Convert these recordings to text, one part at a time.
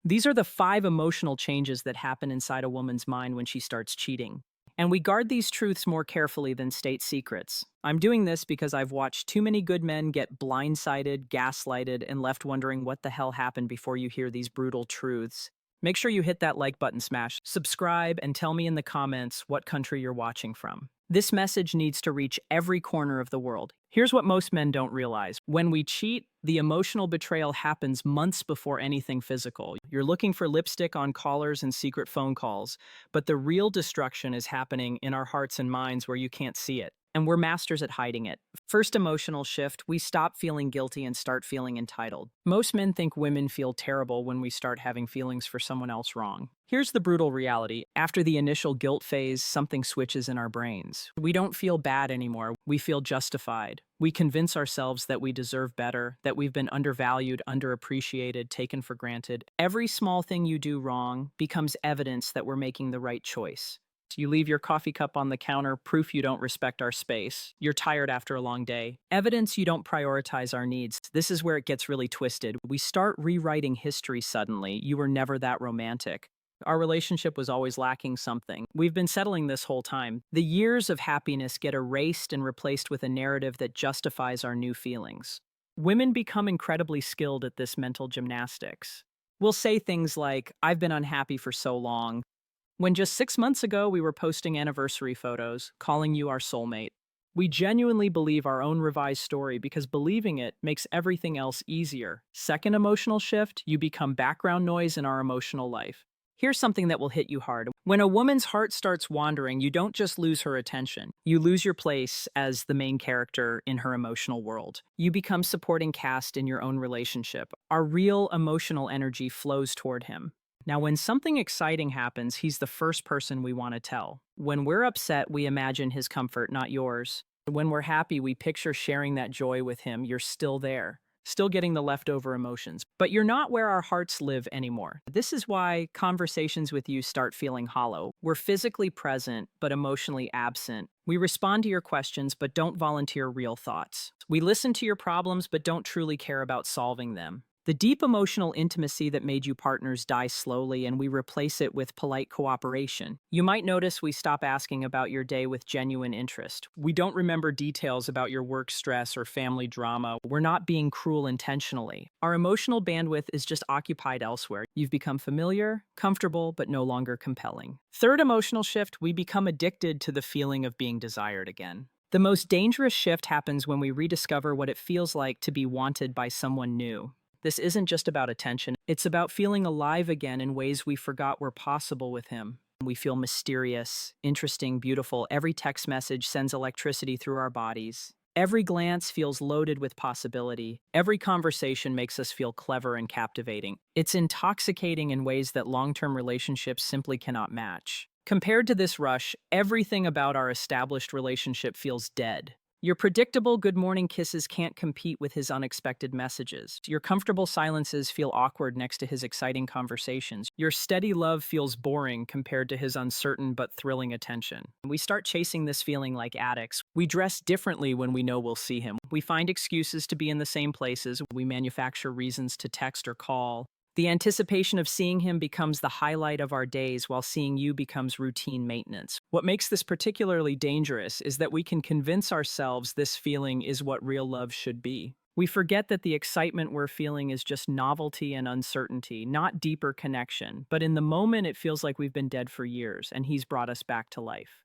These are the 5 emotional changes that happen inside a woman's mind when she starts cheating. And we guard these truths more carefully than state secrets. I'm doing this because I've watched too many good men get blindsided, gaslighted, and left wondering what the hell happened before you hear these brutal truths. Make sure you hit that like button smash, subscribe, and tell me in the comments what country you're watching from. This message needs to reach every corner of the world. Here's what most men don't realize. When we cheat, the emotional betrayal happens months before anything physical. You're looking for lipstick on collars and secret phone calls, but the real destruction is happening in our hearts and minds where you can't see it. And we're masters at hiding it. First emotional shift, we stop feeling guilty and start feeling entitled. Most men think women feel terrible when we start having feelings for someone else wrong. Here's the brutal reality. After the initial guilt phase, something switches in our brains. We don't feel bad anymore. We feel justified. We convince ourselves that we deserve better, that we've been undervalued, underappreciated, taken for granted. Every small thing you do wrong becomes evidence that we're making the right choice. You leave your coffee cup on the counter, proof you don't respect our space. You're tired after a long day. Evidence you don't prioritize our needs. This is where it gets really twisted. We start rewriting history suddenly. You were never that romantic. Our relationship was always lacking something. We've been settling this whole time. The years of happiness get erased and replaced with a narrative that justifies our new feelings. Women become incredibly skilled at this mental gymnastics. We'll say things like, "I've been unhappy for so long," when just 6 months ago we were posting anniversary photos, calling you our soulmate. We genuinely believe our own revised story because believing it makes everything else easier. Second emotional shift, you become background noise in our emotional life. Here's something that will hit you hard. When a woman's heart starts wandering, you don't just lose her attention. You lose your place as the main character in her emotional world. You become supporting cast in your own relationship. Our real emotional energy flows toward him. Now, when something exciting happens, he's the first person we want to tell. When we're upset, we imagine his comfort, not yours. When we're happy, we picture sharing that joy with him. You're still there, still getting the leftover emotions. But you're not where our hearts live anymore. This is why conversations with you start feeling hollow. We're physically present, but emotionally absent. We respond to your questions, but don't volunteer real thoughts. We listen to your problems, but don't truly care about solving them. The deep emotional intimacy that made you partners dies slowly, and we replace it with polite cooperation. You might notice we stop asking about your day with genuine interest. We don't remember details about your work stress or family drama. We're not being cruel intentionally. Our emotional bandwidth is just occupied elsewhere. You've become familiar, comfortable, but no longer compelling. Third emotional shift, we become addicted to the feeling of being desired again. The most dangerous shift happens when we rediscover what it feels like to be wanted by someone new. This isn't just about attention, it's about feeling alive again in ways we forgot were possible with him. We feel mysterious, interesting, beautiful. Every text message sends electricity through our bodies. Every glance feels loaded with possibility. Every conversation makes us feel clever and captivating. It's intoxicating in ways that long-term relationships simply cannot match. Compared to this rush, everything about our established relationship feels dead. Your predictable good morning kisses can't compete with his unexpected messages. Your comfortable silences feel awkward next to his exciting conversations. Your steady love feels boring compared to his uncertain but thrilling attention. We start chasing this feeling like addicts. We dress differently when we know we'll see him. We find excuses to be in the same places. We manufacture reasons to text or call. The anticipation of seeing him becomes the highlight of our days, while seeing you becomes routine maintenance. What makes this particularly dangerous is that we can convince ourselves this feeling is what real love should be. We forget that the excitement we're feeling is just novelty and uncertainty, not deeper connection. But in the moment, it feels like we've been dead for years, and he's brought us back to life.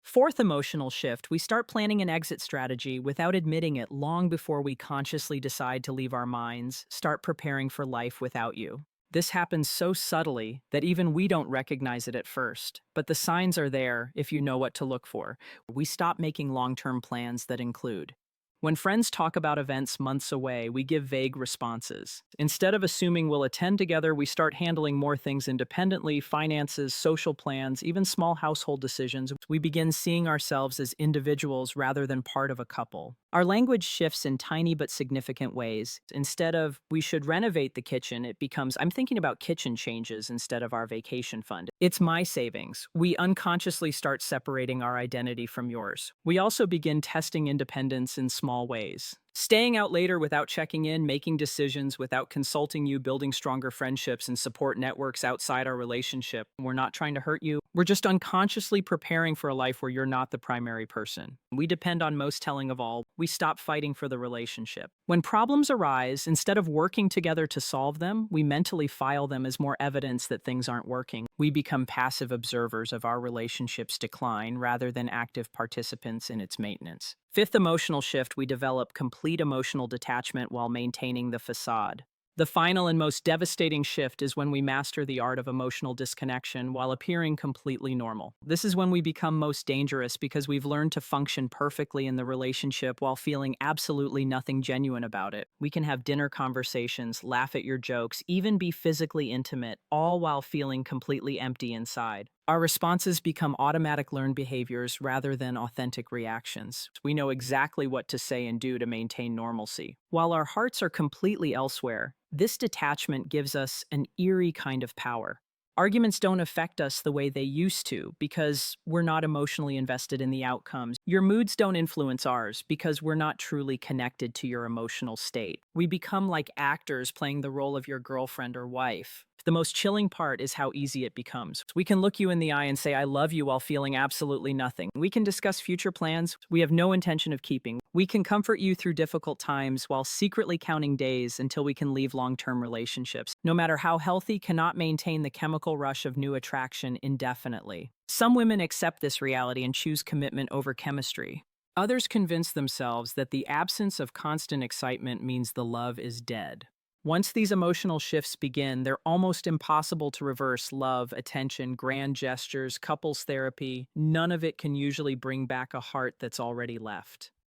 Fourth emotional shift, we start planning an exit strategy without admitting it long before we consciously decide to leave our minds, start preparing for life without you. This happens so subtly that even we don't recognize it at first, but the signs are there if you know what to look for. We stop making long-term plans that include. When friends talk about events months away, we give vague responses. Instead of assuming we'll attend together, we start handling more things independently: finances, social plans, even small household decisions. We begin seeing ourselves as individuals rather than part of a couple. Our language shifts in tiny but significant ways. Instead of, "we should renovate the kitchen," it becomes, "I'm thinking about kitchen changes instead of our vacation fund. It's my savings." We unconsciously start separating our identity from yours. We also begin testing independence in small ways. Staying out later without checking in, making decisions without consulting you, building stronger friendships and support networks outside our relationship. We're not trying to hurt you. We're just unconsciously preparing for a life where you're not the primary person. We depend on most telling of all. We stop fighting for the relationship. When problems arise, instead of working together to solve them, we mentally file them as more evidence that things aren't working. We become passive observers of our relationship's decline rather than active participants in its maintenance. Fifth emotional shift, we develop complete emotional detachment while maintaining the facade. The final and most devastating shift is when we master the art of emotional disconnection while appearing completely normal. This is when we become most dangerous because we've learned to function perfectly in the relationship while feeling absolutely nothing genuine about it. We can have dinner conversations, laugh at your jokes, even be physically intimate, all while feeling completely empty inside. Our responses become automatic learned behaviors rather than authentic reactions. We know exactly what to say and do to maintain normalcy. While our hearts are completely elsewhere, this detachment gives us an eerie kind of power. Arguments don't affect us the way they used to because we're not emotionally invested in the outcomes. Your moods don't influence ours because we're not truly connected to your emotional state. We become like actors playing the role of your girlfriend or wife. The most chilling part is how easy it becomes. We can look you in the eye and say, I love you while feeling absolutely nothing. We can discuss future plans we have no intention of keeping. We can comfort you through difficult times while secretly counting days until we can leave long-term relationships. No matter how healthy, cannot maintain the chemical rush of new attraction indefinitely. Some women accept this reality and choose commitment over chemistry. Others convince themselves that the absence of constant excitement means the love is dead. Once these emotional shifts begin, they're almost impossible to reverse. Love, attention, grand gestures, couples therapy, none of it can usually bring back a heart that's already left.